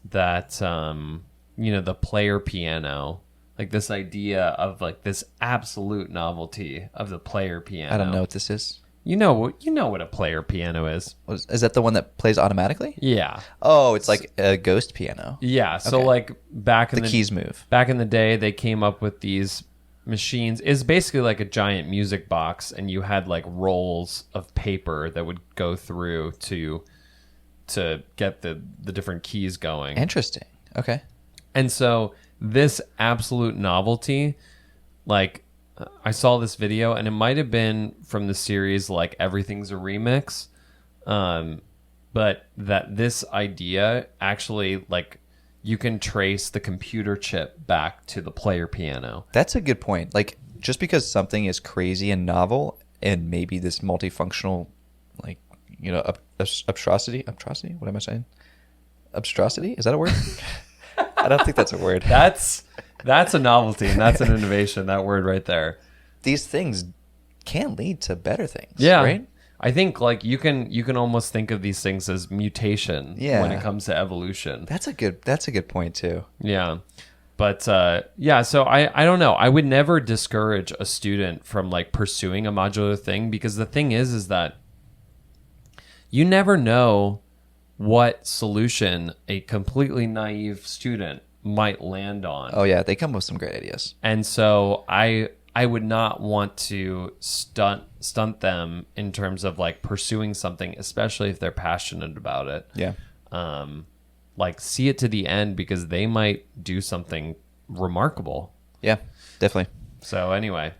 that the player piano, like this idea of like this absolute novelty of the player piano. I don't know what this is. You know what a player piano is. Is that the one that plays automatically? Yeah. Oh, it's like a ghost piano. Yeah. So like back in the keys move. Back in the day, they came up with these machines. It's basically like a giant music box, and you had like rolls of paper that would go through to get the different keys going. Interesting. Okay. And so this absolute novelty, like, I saw this video, and it might have been from the series like Everything's a Remix, but that this idea actually, like, you can trace the computer chip back to the player piano. That's a good point. Like, just because something is crazy and novel and maybe this multifunctional, like, you know, abstrosity, what am I saying? Abstrosity? Is that a word? I don't think that's a word. That's a novelty, and that's an innovation, that word right there. These things can lead to better things, yeah. right? I think like you can almost think of these things as mutation when it comes to evolution. That's a good point too. Yeah. But so I don't know. I would never discourage a student from like pursuing a modular thing, because the thing is that you never know what solution a completely naive student might land on. Oh yeah, they come with some great ideas. And so I would not want to stunt them in terms of like pursuing something, especially if they're passionate about it. Yeah. Like see it to the end, because they might do something remarkable. Yeah, definitely. So anyway.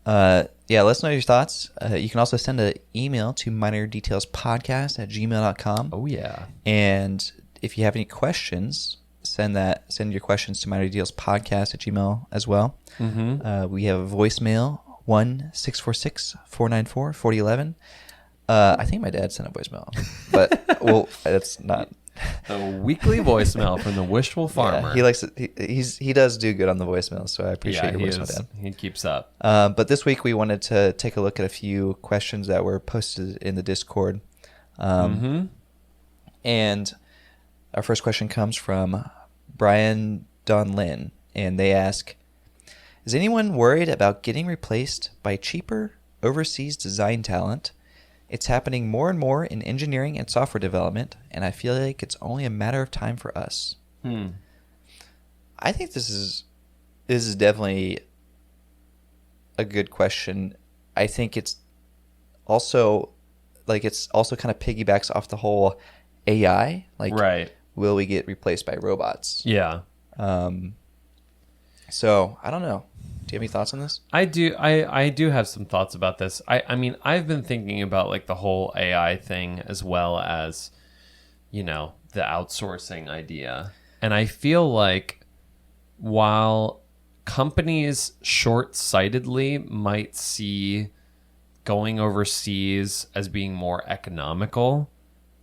Let us know your thoughts. You can also send an email to minordetailspodcast@gmail.com. Oh yeah. And if you have any questions, send your questions to minordetailspodcast@gmail as well. Mm-hmm. We have a voicemail, 1-646-494-4011. I think my dad sent a voicemail, but well, that's not a weekly voicemail from the wishful farmer. Yeah, he likes it. He does do good on the voicemail, so I appreciate your voicemail, Dad. He keeps up. But this week we wanted to take a look at a few questions that were posted in the Discord. And our first question comes from Brian Donlin, and they ask, is anyone worried about getting replaced by cheaper overseas design talent? It's happening more and more in engineering and software development, and I feel like it's only a matter of time for us. I think this is definitely a good question. I think it's also kind of piggybacks off the whole AI. Like, right. Will we get replaced by robots? Yeah. So I don't know. Do you have any thoughts on this? I do have some thoughts about this. I mean, I've been thinking about like the whole AI thing, as well as, you know, the outsourcing idea. And I feel like while companies short-sightedly might see going overseas as being more economical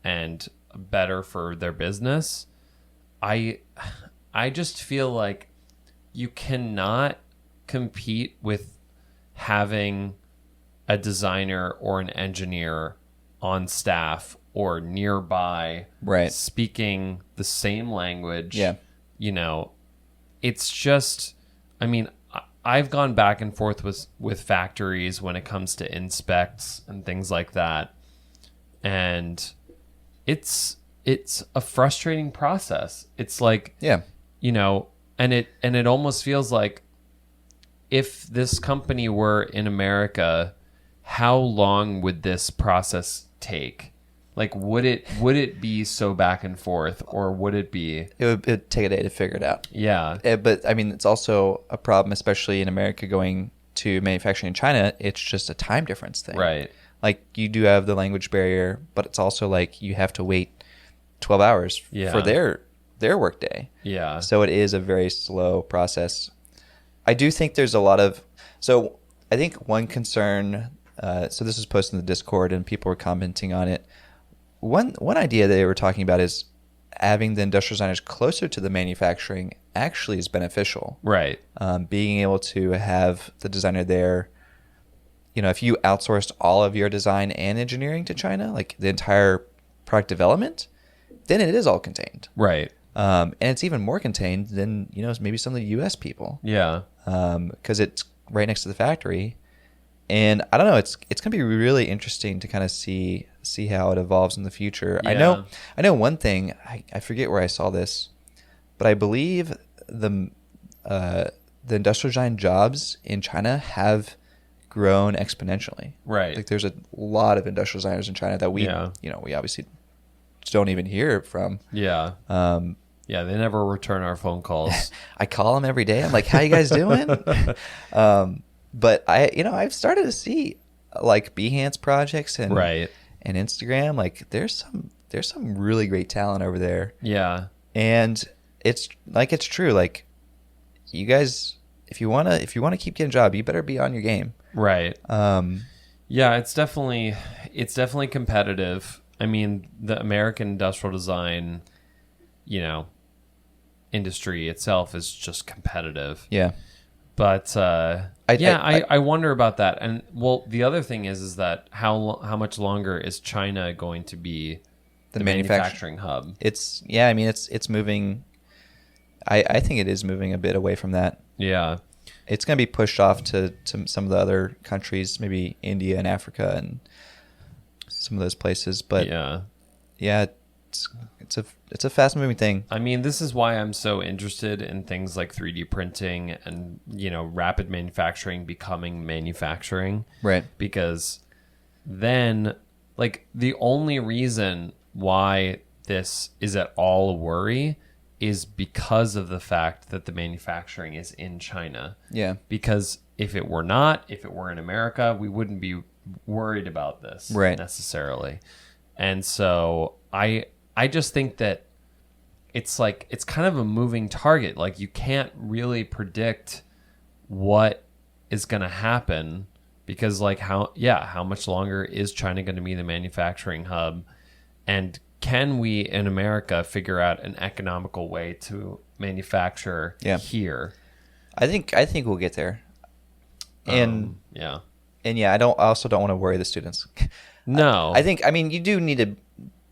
and better for their business, I just feel like you cannot compete with having a designer or an engineer on staff or nearby, right, speaking the same language. Yeah. You know, it's just, I mean, I've gone back and forth with factories when it comes to inspects and things like that, and it's a frustrating process. It's like, yeah, you know, and it almost feels like, if this company were in America, how long would this process take? Like, would it be so back and forth, or would it be? It'd take a day to figure it out. Yeah. But I mean, it's also a problem, especially in America going to manufacturing in China. It's just a time difference thing. Right. Like, you do have the language barrier, but it's also like you have to wait 12 hours for their work day. Yeah. So it is a very slow process. I do think there's a lot of, so I think one concern, so this was posted in the Discord and people were commenting on it. One idea they were talking about is having the industrial designers closer to the manufacturing actually is beneficial. Right. Being able to have the designer there, you know, if you outsourced all of your design and engineering to China, like the entire product development, then it is all contained. Right. And it's even more contained than, you know, maybe some of the U.S. people. Yeah. Because it's right next to the factory. And I don't know, it's going to be really interesting to kind of see how it evolves in the future. Yeah. I know one thing, I forget where I saw this, but I believe the industrial design jobs in China have grown exponentially. Right. Like, there's a lot of industrial designers in China that we obviously don't even hear from. Yeah. Yeah, they never return our phone calls. I call them every day. I'm like, how you guys doing? But I've started to see like Behance projects and Instagram. Like, there's some really great talent over there. Yeah. And it's true. Like, you guys, if you wanna keep getting a job, you better be on your game. Right. Yeah, it's definitely competitive. I mean, the American industrial design, industry itself is just competitive. Yeah. But I wonder about that. And well, the other thing is that how much longer is China going to be the manufacturing hub? It's moving. I think it is moving a bit away from that. Yeah. It's going to be pushed off to some of the other countries, maybe India and Africa and some of those places. But yeah, it's a fast moving thing. I mean, this is why I'm so interested in things like 3D printing and, rapid manufacturing becoming manufacturing. Right. Because then, like, the only reason why this is at all a worry is because of the fact that the manufacturing is in China. Yeah. Because if it were in America, we wouldn't be worried about this necessarily. And so I just think that it's kind of a moving target. Like, you can't really predict what is going to happen because, like, how much longer is China going to be the manufacturing hub? And can we in America figure out an economical way to manufacture here? I think we'll get there. And I also don't want to worry the students. No. I mean, you do need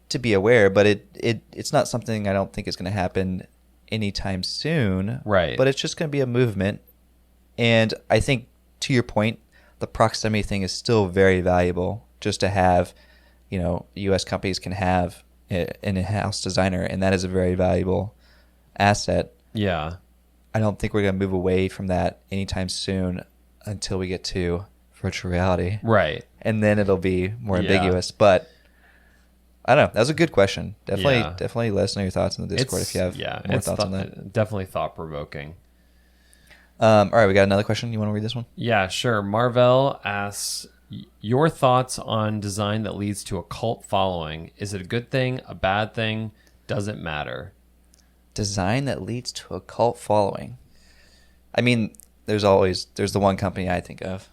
to be aware, but it's not something I don't think is going to happen anytime soon. Right. But it's just going to be a movement. And I think, to your point, the proximity thing is still very valuable just to have, U.S. companies can have an in-house designer, and that is a very valuable asset. Yeah. I don't think we're going to move away from that anytime soon until we get to virtual reality. Right. And then it'll be more ambiguous. But I don't know. That was a good question. Definitely let us know your thoughts in the Discord if you have more thoughts on that. Definitely thought-provoking. All right, we got another question. You want to read this one? Yeah, sure. Marvell asks, your thoughts on design that leads to a cult following. Is it a good thing, a bad thing? Does it matter? Design that leads to a cult following. I mean, there's the one company I think of,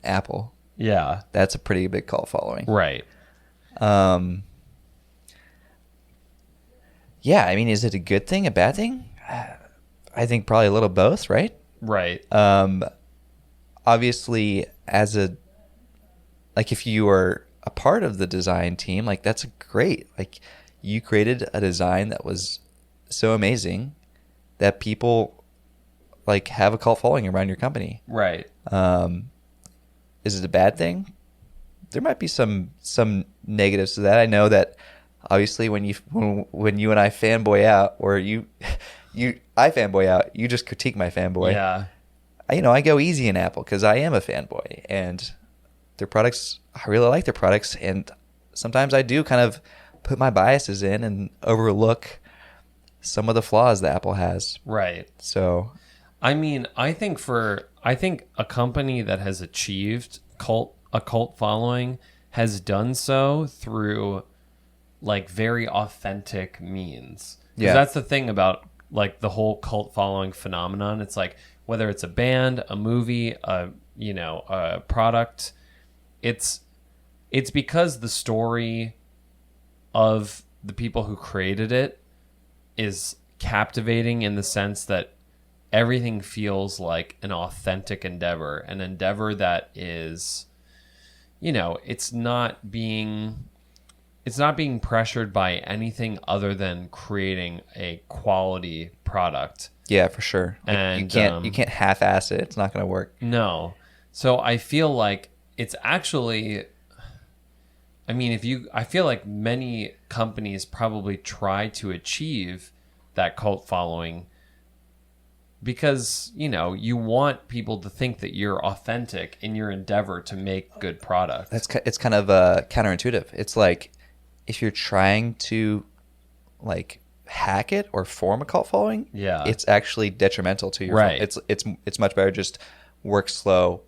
Apple. Yeah. That's a pretty big cult following. Right. Yeah, I mean, is it a good thing, a bad thing? I think probably a little both, right? Right. Obviously, if you are a part of the design team, like, that's great. Like, you created a design that was so amazing that people, like, have a cult following around your company. Right. Is it a bad thing? There might be some negatives to that. I know that obviously when you and I fanboy out, or I fanboy out, you just critique my fanboy. Yeah. I go easy in Apple because I am a fanboy, and their products, I really like their products, and sometimes I do kind of put my biases in and overlook some of the flaws that Apple has. Right. So, I mean, I think a company that has achieved a cult following has done so through, like, very authentic means. Yeah. That's the thing about, like, the whole cult following phenomenon. It's like, whether it's a band, a movie, a product, it's because the story of the people who created it is captivating in the sense that everything feels like an authentic endeavor, an endeavor that is, it's not being pressured by anything other than creating a quality product. Yeah, for sure. Like, and you can't half-ass it. It's not going to work. No. So I feel like it's actually, I mean, I feel like many companies probably try to achieve that cult following because, you want people to think that you're authentic in your endeavor to make good product. It's kind of counterintuitive. It's like, if you're trying to, like, hack it or form a cult following, it's actually detrimental to your right. It's much better just work slow,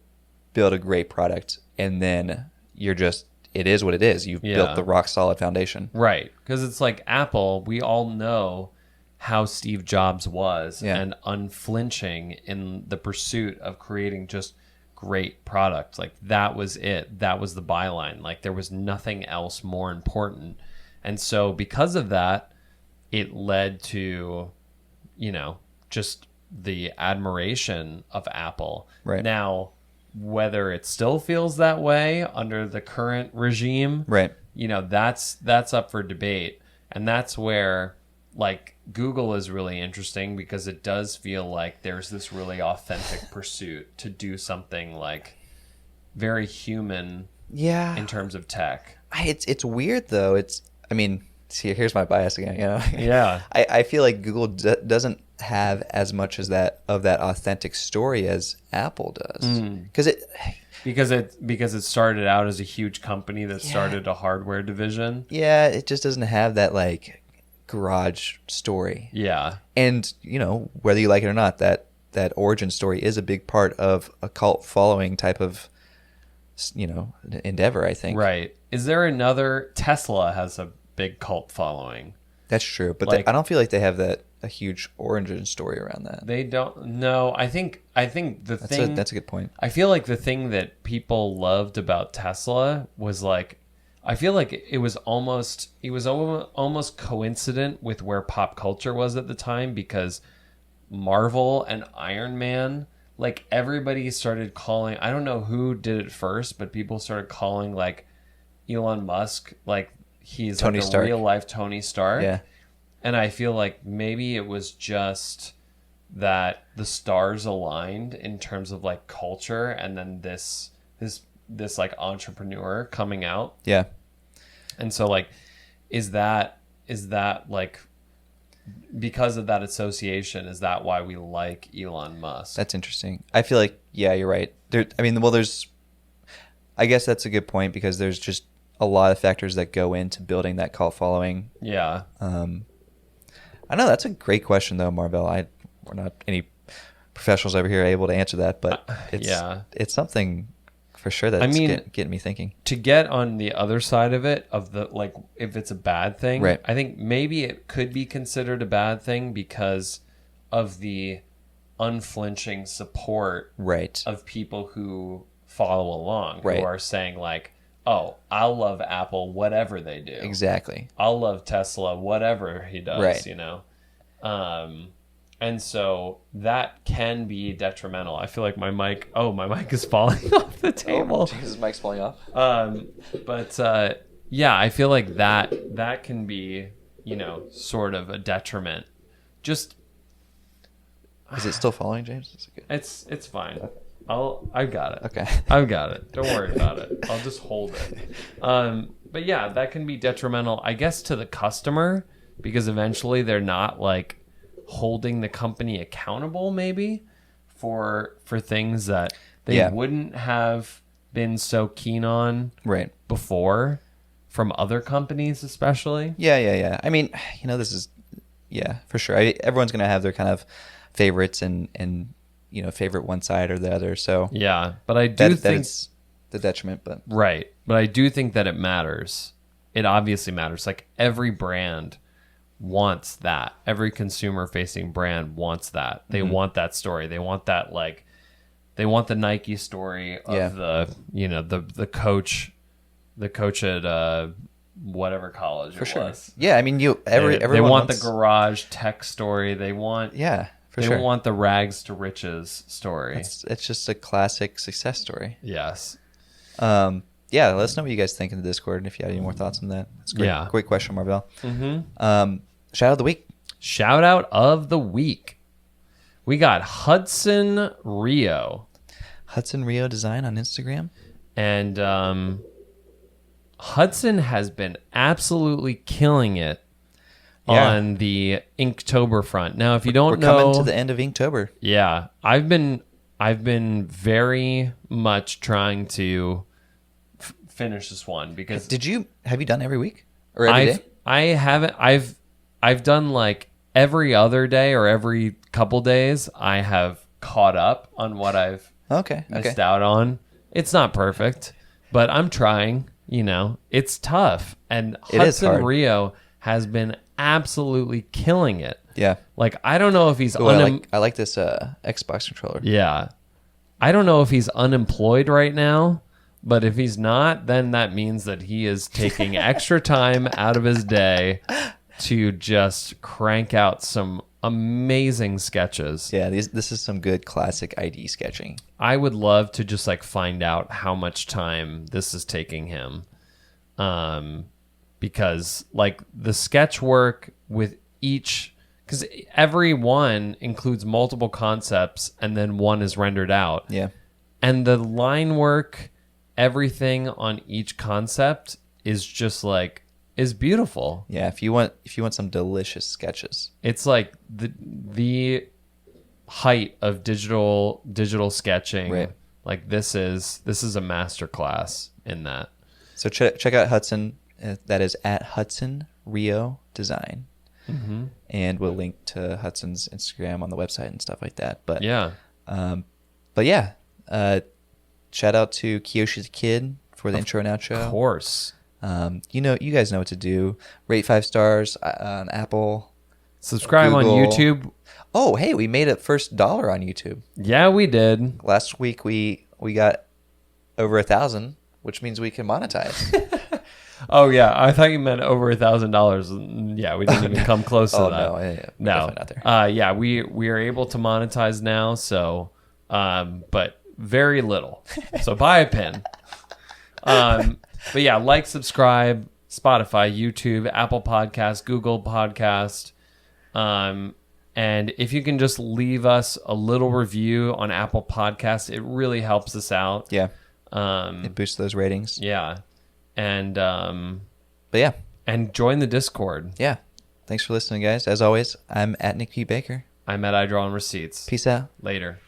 build a great product, and then it is what it is. You've built the rock solid foundation. Right. Because it's like Apple, we all know how Steve Jobs was Yeah. and unflinching in the pursuit of creating just great product. Like that was it. That was the byline. Like there was nothing else more important. And so because of that, it led to, you know, just the admiration of Apple. Right. Now, whether it still feels that way under the current regime, Right. you know, that's up for debate. And that's where like Google is really interesting because it does feel like there's this really authentic pursuit to do something like very human Yeah. in terms of tech. It's weird though. I mean, see, here's my bias again. You know. Yeah. I feel like Google doesn't have as much as that authentic story as Apple does. Because it started out as a huge company that started a hardware division. Yeah, it just doesn't have that like garage story. Yeah. And, you know, whether you like it or not, that origin story is a big part of a cult following type of, you know, endeavor, I think. Right. Is there another? Tesla has a big cult following. That's true. But Like- I don't feel like they have a huge origin story around that. They don't. No, I think That's a good point. I feel like the thing that people loved about Tesla was like, I feel like it was almost coincident with where pop culture was at the time because Marvel and Iron Man, like everybody started calling, I don't know who did it first, but people started calling like Elon Musk, like he's Tony like a Stark. real life Tony Stark. Yeah. And I feel like maybe it was just that the stars aligned in terms of like culture and then this like entrepreneur coming out. Yeah. And so like is that like because of that association, is that why we like Elon Musk? That's interesting. I feel like, yeah, you're right. I guess that's a good point because there's just a lot of factors that go into building that cult following. Yeah. I know that's a great question though, Marvell. We're not any professionals over here able to answer that, but it's something for sure that's getting me thinking. To get on the other side of it, of the like, if it's a bad thing, right. I think maybe it could be considered a bad thing because of the unflinching support right. of people who follow along, right. who are saying like, oh, I'll love Apple, whatever they do. Exactly. I'll love Tesla, whatever he does, right. you know? And so that can be detrimental. I feel like my mic is falling off the table. Oh, Jesus, mic's falling off. But yeah, I feel like that can be, you know, sort of a detriment. Just is it still falling, James? Is it good? It's fine. I've got it. Okay. I've got it. Don't worry about it. I'll just hold it. But yeah, that can be detrimental, I guess, to the customer because eventually they're not like holding the company accountable maybe for things that they wouldn't have been so keen on right before from other companies especially. Yeah. I mean, you know, this is for sure. Everyone's going to have their kind of favorites and you know, favorite one side or the other. So yeah, but I do think that it's the detriment, but right. But I do think that it matters. It obviously matters. Like every brand wants that. Every consumer facing brand wants that. They want that story. They want that, like they want the Nike story of the, you know, the coach at whatever college for it sure. was. Yeah, I mean, everyone they want wants the garage tech story. They want for they sure. want the rags to riches story. It's just a classic success story. Yes. Yeah, let us know what you guys think in the Discord and if you have any more thoughts on that. It's great. Yeah. Great question, Marvell. Shout out of the week. Shout out of the week. We got Hudson Rio. Hudson Rio Design on Instagram. And Hudson has been absolutely killing it on the Inktober front. Now, if you don't know, we're coming to the end of Inktober. Yeah, I've been very much trying to finish this one because have you done every week or every day? I haven't. I've done like every other day or every couple days. I have caught up on what I've missed out on. It's not perfect, but I'm trying. You know, it's tough, and Hudson Rio has been absolutely killing it. Yeah. Like, I don't know if he's Ooh, I like this Xbox controller. Yeah. I don't know if he's unemployed right now, but if he's not, then that means that he is taking extra time out of his day to just crank out some amazing sketches. Yeah, this is some good classic ID sketching. I would love to just like find out how much time this is taking him. Because like the sketch work with each, because every one includes multiple concepts and then one is rendered out. Yeah. And the line work, everything on each concept is just like, is beautiful. Yeah, if you want some delicious sketches. It's like the height of digital sketching. Right. Like this is a masterclass in that. So check out Hudson. That is at Hudson Rio Design. Mm-hmm. And we'll link to Hudson's Instagram on the website and stuff like that. But yeah. Shout out to KYOSHY the Kid for the intro and outro. Of course. You guys know what to do. Rate 5 stars on Apple. Subscribe Google. on YouTube. Oh, hey, we made it first $1 on YouTube. Yeah, we did. Last week we got over 1,000, which means we can monetize. Oh yeah, I thought you meant over $1,000. Yeah, we didn't even come close to that. No, not there. Yeah, we are able to monetize now. So, but very little. So buy a pin. But yeah, like, subscribe, Spotify, YouTube, Apple Podcast, Google Podcast. And if you can just leave us a little review on Apple Podcasts, it really helps us out. Yeah. It boosts those ratings. Yeah. And join the Discord. Yeah. Thanks for listening, guys. As always, I'm at Nick P. Baker. I'm at I Draw on Receipts. Peace out. Later.